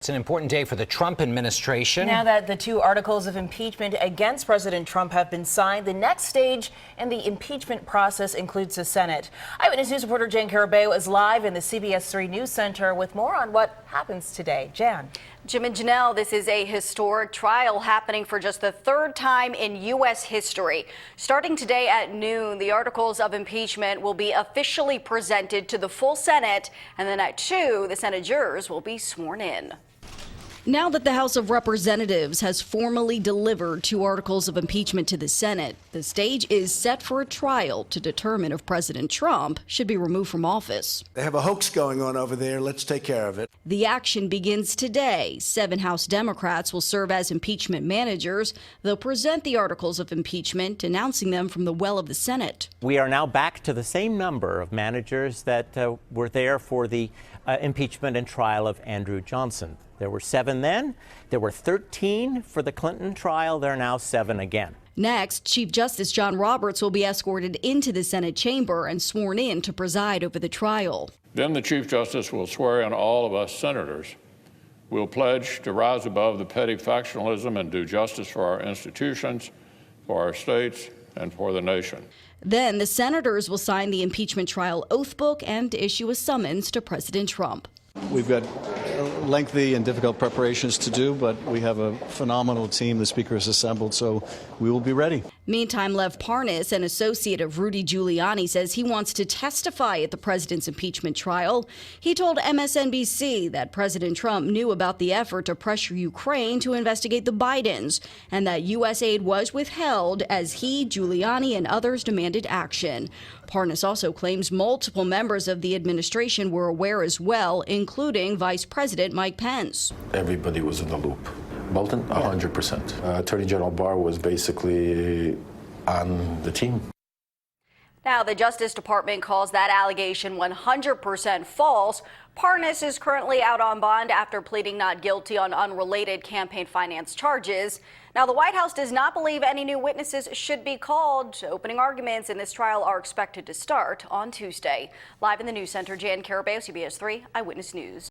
It's an important day for the Trump administration. Now that the two articles of impeachment against President Trump have been signed, the next stage in the impeachment process includes the Senate. Eyewitness News reporter Jan Carabeo is live in the CBS 3 News Center with more on what happens today. Jan. Jim and Janelle, this is a historic trial happening for just the third time in U.S. history. Starting today at noon, the articles of impeachment will be officially presented to the full Senate, and then at 2, the Senate jurors will be sworn in. Now that the House of Representatives has formally delivered 2 articles of impeachment to the Senate, the stage is set for a trial to determine if President Trump should be removed from office. They have a hoax going on over there. Let's take care of it. The action begins today. 7 House Democrats will serve as impeachment managers. They'll present the articles of impeachment, announcing them from the well of the Senate. We are now back to the same number of managers that were there for the impeachment and trial of Andrew Johnson. There were 7 then. There were 13 for the Clinton trial. There are now 7 again. Next, Chief Justice John Roberts will be escorted into the Senate chamber and sworn in to preside over the trial. Then the Chief Justice will swear in all of us senators. We'll pledge to rise above the petty factionalism and do justice for our institutions, for our states, and for the nation. Then the senators will sign the impeachment trial oath book and issue a summons to President Trump. We've got lengthy and difficult preparations to do, but we have a phenomenal team the Speaker has assembled, so we will be ready. Meantime, Lev Parnas, an associate of Rudy Giuliani, says he wants to testify at the president's impeachment trial. He told MSNBC that President Trump knew about the effort to pressure Ukraine to investigate the Bidens and that U.S. aid was withheld as he, Giuliani, and others demanded action. Parnas also claims multiple members of the administration were aware as well, including Vice President Mike Pence. Everybody was in the loop. Bolton, 100%. Attorney General Barr was basically on the team. Now, the Justice Department calls that allegation 100% false. Parnas is currently out on bond after pleading not guilty on unrelated campaign finance charges. Now, the White House does not believe any new witnesses should be called. Opening arguments in this trial are expected to start on Tuesday. Live in the News Center, Jan Carabeo, CBS 3 Eyewitness News.